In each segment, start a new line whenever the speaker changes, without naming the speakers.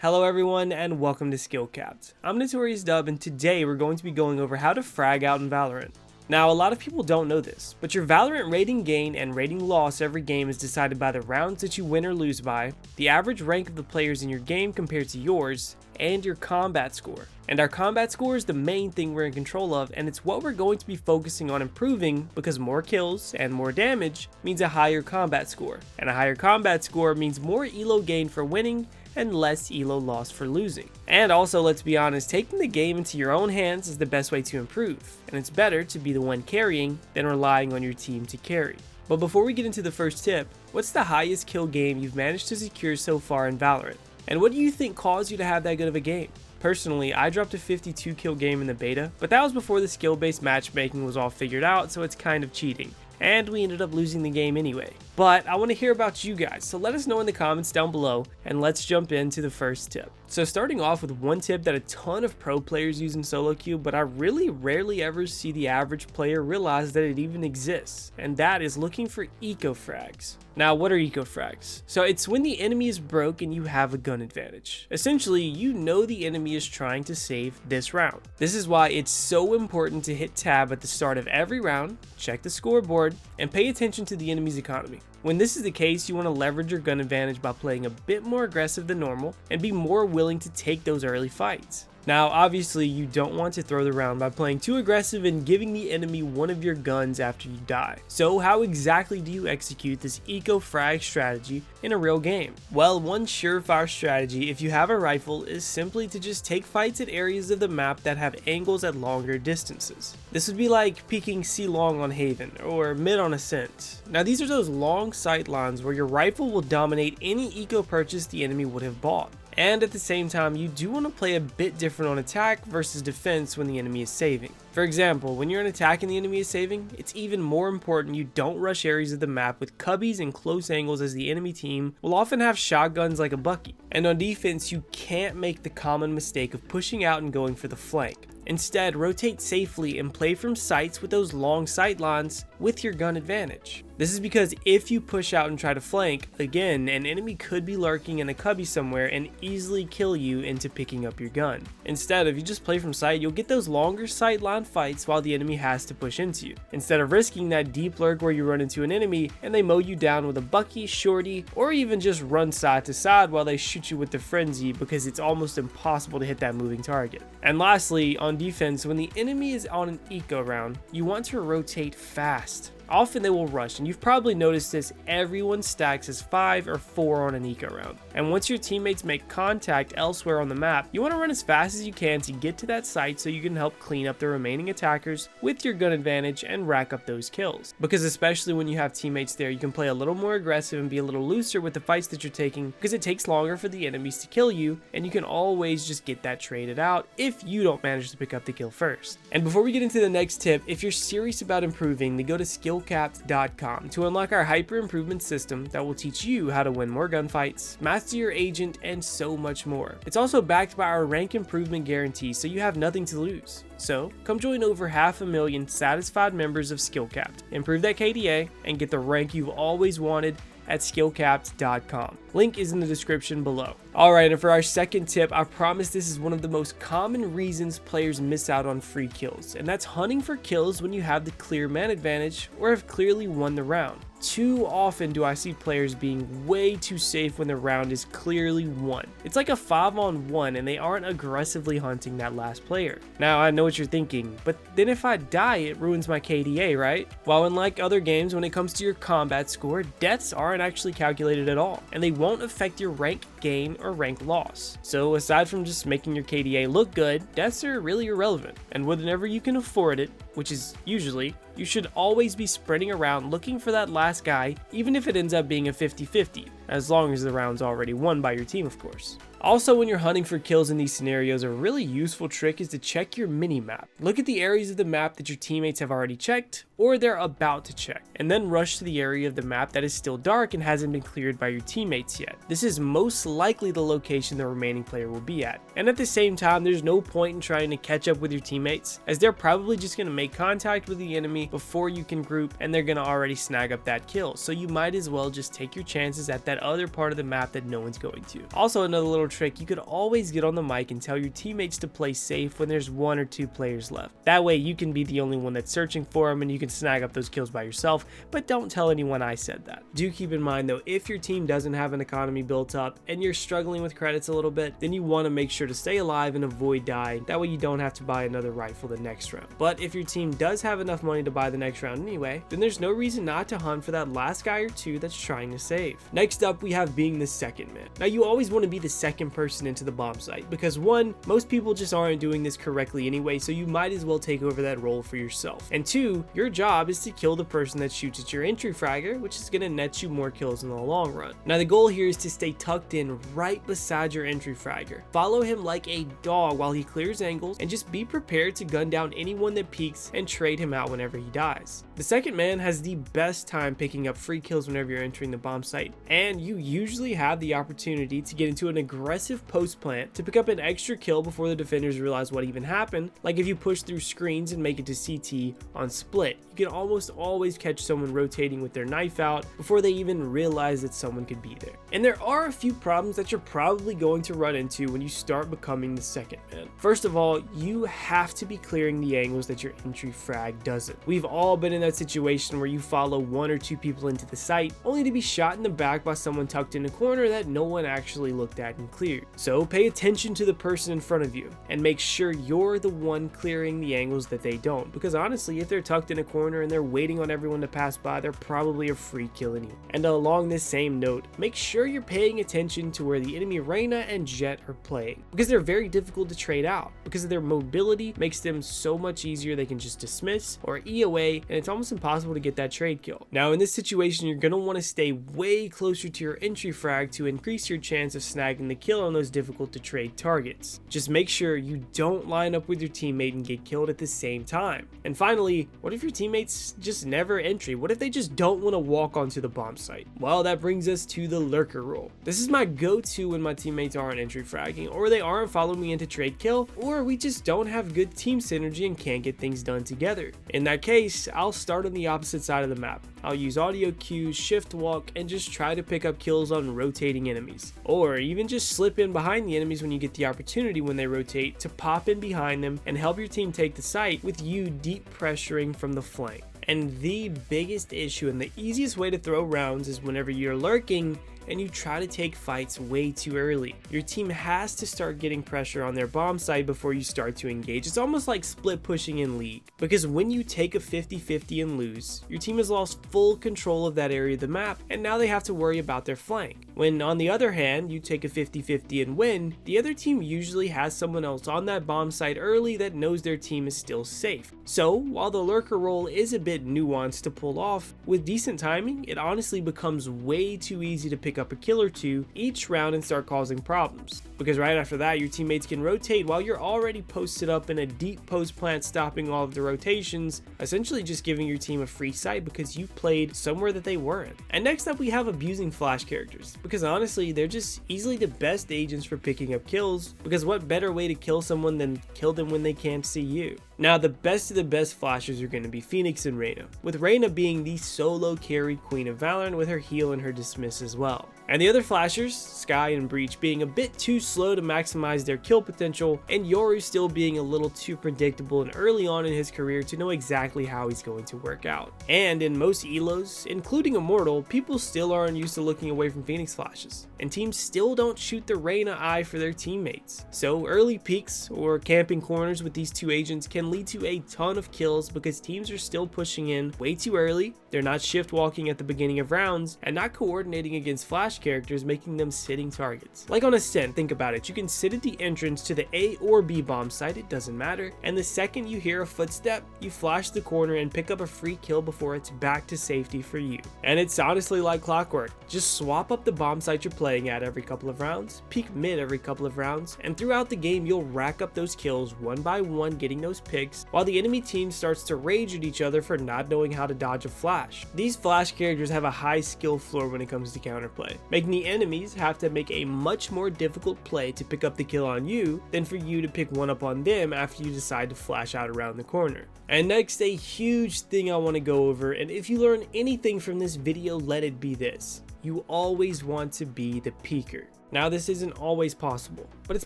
Hello everyone and welcome to SkillCapped. I'm Notorious Dub and today we're going to be going over how to frag out in Valorant. Now a lot of people don't know this, but your Valorant rating gain and rating loss every game is decided by the rounds that you win or lose by, the average rank of the players in your game compared to yours, and your combat score. And our combat score is the main thing we're in control of, and it's what we're going to be focusing on improving because more kills and more damage means a higher combat score, and a higher combat score means more elo gain for winning and less elo loss for losing. And also, let's be honest, taking the game into your own hands is the best way to improve, and it's better to be the one carrying than relying on your team to carry. But before we get into the first tip, what's the highest kill game you've managed to secure so far in Valorant? And what do you think caused you to have that good of a game? Personally, I dropped a 52 kill game in the beta, but that was before the skill-based matchmaking was all figured out, so it's kind of cheating. And we ended up losing the game anyway. But I want to hear about you guys, so let us know in the comments down below, and let's jump into the first tip. So starting off with one tip that a ton of pro players use in solo queue, but I really rarely ever see the average player realize that it even exists, and that is looking for eco frags. Now, what are eco frags? So it's when the enemy is broke and you have a gun advantage. Essentially, you know the enemy is trying to save this round. This is why it's so important to hit tab at the start of every round, check the scoreboard, and pay attention to the enemy's economy. When this is the case, you want to leverage your gun advantage by playing a bit more aggressive than normal and be more willing to take those early fights. Now, obviously, you don't want to throw the round by playing too aggressive and giving the enemy one of your guns after you die. So how exactly do you execute this eco frag strategy in a real game? Well, one surefire strategy if you have a rifle is simply to just take fights at areas of the map that have angles at longer distances. This would be like peeking C long on Haven or mid on Ascent. Now these are those long sight lines where your rifle will dominate any eco purchase the enemy would have bought. And at the same time, you do want to play a bit different on attack versus defense when the enemy is saving. For example, when you're on attack and the enemy is saving, it's even more important you don't rush areas of the map with cubbies and close angles, as the enemy team will often have shotguns like a Bucky. And on defense, you can't make the common mistake of pushing out and going for the flank. Instead, rotate safely and play from sights with those long sight lines with your gun advantage. This is because if you push out and try to flank, again, an enemy could be lurking in a cubby somewhere and easily kill you into picking up your gun. Instead, if you just play from sight, you'll get those longer sight line fights while the enemy has to push into you, instead of risking that deep lurk where you run into an enemy and they mow you down with a Bucky, shorty, or even just run side to side while they shoot you with the frenzy because it's almost impossible to hit that moving target. And lastly, on defense, when the enemy is on an eco round, you want to rotate fast. Often they will rush, and you've probably noticed this, everyone stacks as 5 or 4 on an eco round. And once your teammates make contact elsewhere on the map, you want to run as fast as you can to get to that site so you can help clean up the remaining attackers with your gun advantage and rack up those kills. Because especially when you have teammates there, you can play a little more aggressive and be a little looser with the fights that you're taking, because it takes longer for the enemies to kill you, and you can always just get that traded out if you don't manage to pick up the kill first. And before we get into the next tip, if you're serious about improving, then go to SkillCapped.com to unlock our hyper improvement system that will teach you how to win more gunfights, master your agent, and so much more. It's also backed by our rank improvement guarantee, so you have nothing to lose. So come join over 500,000 satisfied members of SkillCapped, improve that KDA, and get the rank you've always wanted at SkillCapped.com. Link is in the description below. Alright, and for our second tip, I promise this is one of the most common reasons players miss out on free kills, and that's hunting for kills when you have the clear man advantage or have clearly won the round. Too often do I see players being way too safe when the round is clearly won. It's like a 5-on-1 and they aren't aggressively hunting that last player. Now I know what you're thinking, but then if I die it ruins my KDA, right? While unlike other games, when it comes to your combat score, deaths aren't actually calculated at all, and they won't affect your rank gain or rank loss. So aside from just making your KDA look good, deaths are really irrelevant, and whenever you can afford it, which is usually, you should always be sprinting around looking for that last guy, even if it ends up being a 50-50, as long as the round's already won by your team, of course. Also, when you're hunting for kills in these scenarios, a really useful trick is to check your mini-map. Look at the areas of the map that your teammates have already checked, or they're about to check, and then rush to the area of the map that is still dark and hasn't been cleared by your teammates yet. This is most likely the location the remaining player will be at. And at the same time, there's no point in trying to catch up with your teammates, as they're probably just going to make contact with the enemy before you can group, and they're gonna already snag up that kill. So you might as well just take your chances at that other part of the map that no one's going to. Also, another little trick, you could always get on the mic and tell your teammates to play safe when there's 1 or 2 players left. That way you can be the only one that's searching for them and you can snag up those kills by yourself, but don't tell anyone I said that. Do keep in mind though, if your team doesn't have an economy built up and you're struggling with credits a little bit, then you want to make sure to stay alive and avoid dying. That way you don't have to buy another rifle the next round. But if your team does have enough money to buy the next round anyway, then there's no reason not to hunt for that last guy or two that's trying to save. Next up, we have being the second man. Now you always want to be the second person into the bomb site because 1, most people just aren't doing this correctly anyway, so you might as well take over that role for yourself. And 2, your job is to kill the person that shoots at your entry fragger, which is going to net you more kills in the long run. Now the goal here is to stay tucked in right beside your entry fragger. Follow him like a dog while he clears angles, and just be prepared to gun down anyone that peeks and trade him out whenever he dies. The second man has the best time picking up free kills whenever you're entering the bomb site, and you usually have the opportunity to get into an aggressive post plant to pick up an extra kill before the defenders realize what even happened. Like if you push through screens and make it to CT on split, you can almost always catch someone rotating with their knife out before they even realize that someone could be there. And there are a few problems that you're probably going to run into when you start becoming the second man. First of all, you have to be clearing the angles that your entry frag doesn't. We've all been in that situation where you follow 1 or 2 people into the site only to be shot in the back by someone tucked in a corner that no one actually looked at and cleared. So pay attention to the person in front of you and make sure you're the one clearing the angles that they don't, because honestly, if they're tucked in a corner and they're waiting on everyone to pass by, they're probably a free kill anyway. And along this same note, make sure you're paying attention to where the enemy Reyna and Jet are playing, because they're very difficult to trade out because of their mobility makes them so much easier. They can just dismiss or E away, and it's almost impossible to get that trade kill. Now in this situation, you're going to want to stay way closer to your entry frag to increase your chance of snagging the kill on those difficult to trade targets. Just make sure you don't line up with your teammate and get killed at the same time. And finally, what if your teammates just never entry? What if they just don't want to walk onto the bomb site? Well, that brings us to the lurker rule. This is my go-to when my teammates aren't entry fragging, or they aren't following me into trade kill, or we just don't have good team synergy and can't get things done together. In that case, I'll start on the opposite side of the map. I'll use audio cues, shift walk, and just try to pick up kills on rotating enemies. Or even just slip in behind the enemies when you get the opportunity when they rotate to pop in behind them and help your team take the site with you deep pressuring from the flank. And the biggest issue and the easiest way to throw rounds is whenever you're lurking and you try to take fights way too early. Your team has to start getting pressure on their bomb site before you start to engage. It's almost like split pushing in League, because when you take a 50-50 and lose, your team has lost full control of that area of the map, and now they have to worry about their flank. When on the other hand, you take a 50-50 and win, the other team usually has someone else on that bomb site early that knows their team is still safe. So while the lurker role is a bit nuanced to pull off, with decent timing, it honestly becomes way too easy to pick up a kill or two each round and start causing problems, because right after that your teammates can rotate while you're already posted up in a deep post plant, stopping all of the rotations, essentially just giving your team a free sight because you played somewhere that they weren't. And next up, we have abusing flash characters, because honestly they're just easily the best agents for picking up kills, because what better way to kill someone than kill them when they can't see you. Now the best of the best flashers are going to be Phoenix and Reyna, with Reyna being the solo carry queen of Valorant with her heal and her dismiss as well. And the other flashers, Sky and Breach, being a bit too slow to maximize their kill potential, and Yoru still being a little too predictable and early on in his career to know exactly how he's going to work out. And in most elos, including Immortal, people still aren't used to looking away from Phoenix flashes, and teams still don't shoot the Reyna eye for their teammates. So early peeks or camping corners with these two agents can lead to a ton of kills because teams are still pushing in way too early, they're not shift walking at the beginning of rounds, and not coordinating against flash characters, making them sitting targets. Like on Ascent, think about it, you can sit at the entrance to the A or B bomb site, it doesn't matter, and the second you hear a footstep, you flash the corner and pick up a free kill before it's back to safety for you. And it's honestly like clockwork, just swap up the bomb site you're playing at every couple of rounds, peek mid every couple of rounds, and throughout the game you'll rack up those kills one by one, getting those picks, while the enemy team starts to rage at each other for not knowing how to dodge a flash. These flash characters have a high skill floor when it comes to counterplay, making the enemies have to make a much more difficult play to pick up the kill on you than for you to pick one up on them after you decide to flash out around the corner. And next, a huge thing I want to go over, and if you learn anything from this video, let it be this: you always want to be the peeker. Now, this isn't always possible, but it's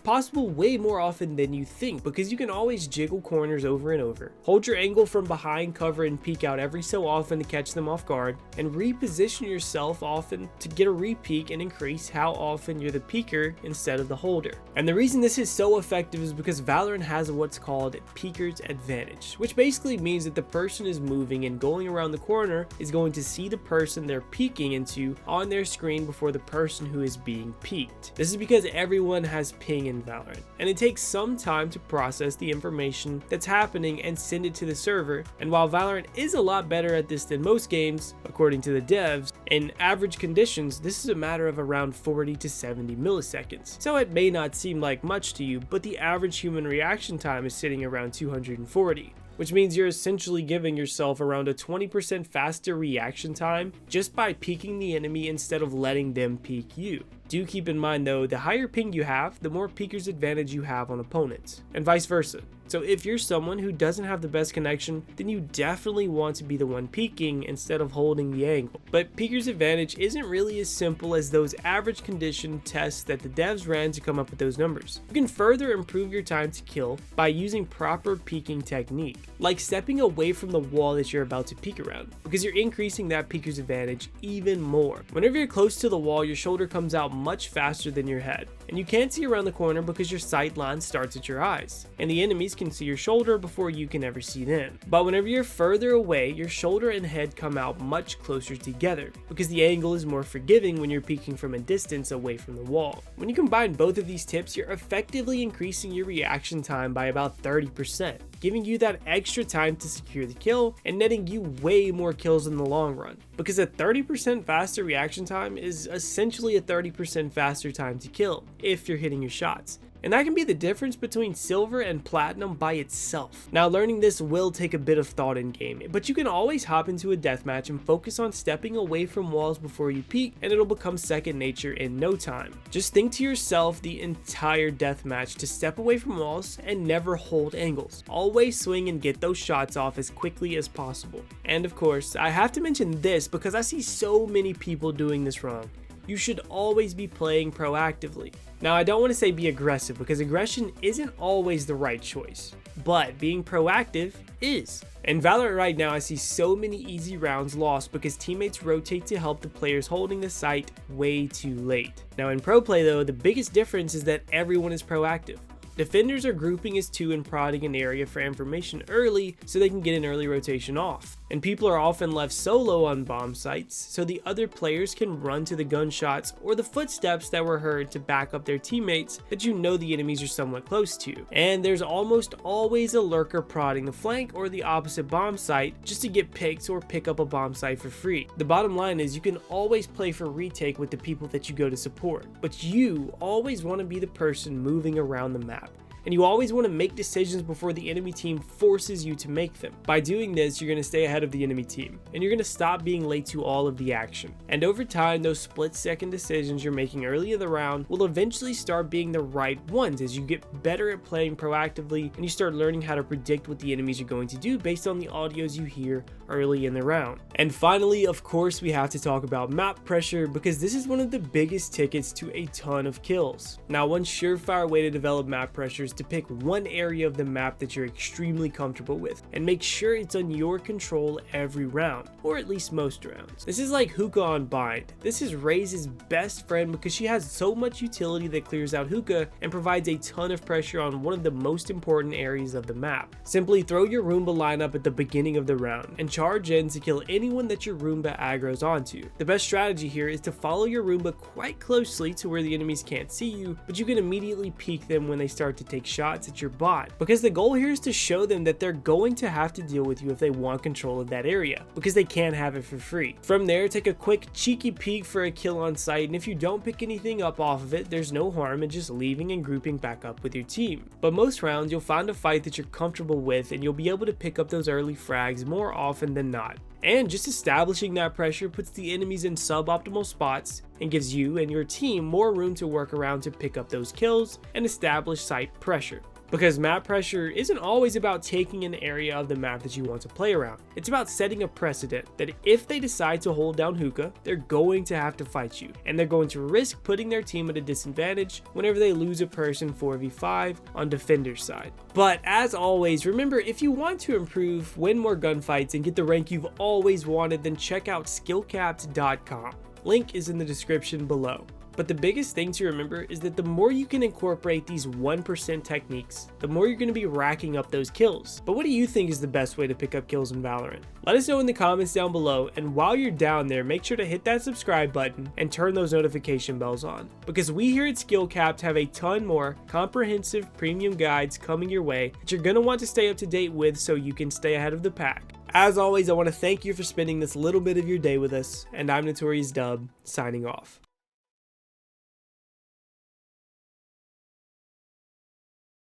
possible way more often than you think, because you can always jiggle corners over and over, hold your angle from behind cover and peek out every so often to catch them off guard, and reposition yourself often to get a re-peek and increase how often you're the peeker instead of the holder. And the reason this is so effective is because Valorant has what's called peeker's advantage, which basically means that the person is moving and going around the corner is going to see the person they're peeking into on their screen before the person who is being peeked. This is because everyone has ping in Valorant, and it takes some time to process the information that's happening and send it to the server. And while Valorant is a lot better at this than most games, according to the devs, in average conditions, this is a matter of around 40 to 70 milliseconds. So it may not seem like much to you, but the average human reaction time is sitting around 240. Which means you're essentially giving yourself around a 20% faster reaction time just by peeking the enemy instead of letting them peek you. Do keep in mind though, the higher ping you have, the more peeker's advantage you have on opponents, and vice versa. So if you're someone who doesn't have the best connection, then you definitely want to be the one peeking instead of holding the angle. But peeker's advantage isn't really as simple as those average condition tests that the devs ran to come up with those numbers. You can further improve your time to kill by using proper peeking technique, like stepping away from the wall that you're about to peek around, because you're increasing that peeker's advantage even more. Whenever you're close to the wall, your shoulder comes out much faster than your head, and you can't see around the corner because your sight line starts at your eyes, and the enemies can see your shoulder before you can ever see them. But whenever you're further away, your shoulder and head come out much closer together, because the angle is more forgiving when you're peeking from a distance away from the wall. When you combine both of these tips, you're effectively increasing your reaction time by about 30%, giving you that extra time to secure the kill and netting you way more kills in the long run, because a 30% faster reaction time is essentially a 30% faster time to kill if you're hitting your shots. And that can be the difference between silver and platinum by itself. Now, learning this will take a bit of thought in game, but you can always hop into a deathmatch and focus on stepping away from walls before you peek, and it'll become second nature in no time. Just think to yourself the entire deathmatch to step away from walls and never hold angles. Always swing and get those shots off as quickly as possible. And of course, I have to mention this because I see so many people doing this wrong. You should always be playing proactively. Now, I don't want to say be aggressive, because aggression isn't always the right choice, but being proactive is. In Valorant right now, I see so many easy rounds lost because teammates rotate to help the players holding the site way too late. Now, in pro play though, the biggest difference is that everyone is proactive. Defenders are grouping as two and prodding an area for information early so they can get an early rotation off. And people are often left solo on bomb sites so the other players can run to the gunshots or the footsteps that were heard to back up their teammates that you know the enemies are somewhat close to. And there's almost always a lurker prodding the flank or the opposite bomb site just to get picks or pick up a bomb site for free. The bottom line is you can always play for retake with the people that you go to support, but you always want to be the person moving around the map. And you always want to make decisions before the enemy team forces you to make them. By doing this, you're going to stay ahead of the enemy team, and you're going to stop being late to all of the action. And over time, those split-second decisions you're making early in the round will eventually start being the right ones as you get better at playing proactively and you start learning how to predict what the enemies are going to do based on the audios you hear early in the round. And finally, of course, we have to talk about map pressure, because this is one of the biggest tickets to a ton of kills. Now, one surefire way to develop map pressure is to pick one area of the map that you're extremely comfortable with and make sure it's on your control every round, or at least most rounds. This is like hookah on bind. This is Raze's best friend because she has so much utility that clears out hookah and provides a ton of pressure on one of the most important areas of the map. Simply throw your Roomba lineup at the beginning of the round and charge in to kill anyone that your Roomba aggro's onto. The best strategy here is to follow your Roomba quite closely to where the enemies can't see you, but you can immediately peek them when they start to take shots at your bot, because the goal here is to show them that they're going to have to deal with you if they want control of that area, because they can't have it for free. From there, take a quick cheeky peek for a kill on sight, and if you don't pick anything up off of it, there's no harm in just leaving and grouping back up with your team. But most rounds, you'll find a fight that you're comfortable with, and you'll be able to pick up those early frags more often than not. And just establishing that pressure puts the enemies in suboptimal spots and gives you and your team more room to work around to pick up those kills and establish site pressure. Because map pressure isn't always about taking an area of the map that you want to play around. It's about setting a precedent that if they decide to hold down hookah, they're going to have to fight you, and they're going to risk putting their team at a disadvantage whenever they lose a person 4v5 on defender's side. But as always, remember, if you want to improve, win more gunfights, and get the rank you've always wanted, then check out SkillCapped.com. Link is in the description below. But the biggest thing to remember is that the more you can incorporate these 1% techniques, the more you're going to be racking up those kills. But what do you think is the best way to pick up kills in Valorant? Let us know in the comments down below, and while you're down there, make sure to hit that subscribe button and turn those notification bells on, because we here at SkillCapped have a ton more comprehensive premium guides coming your way that you're going to want to stay up to date with so you can stay ahead of the pack. As always, I want to thank you for spending this little bit of your day with us, and I'm Notorious Dub, signing off.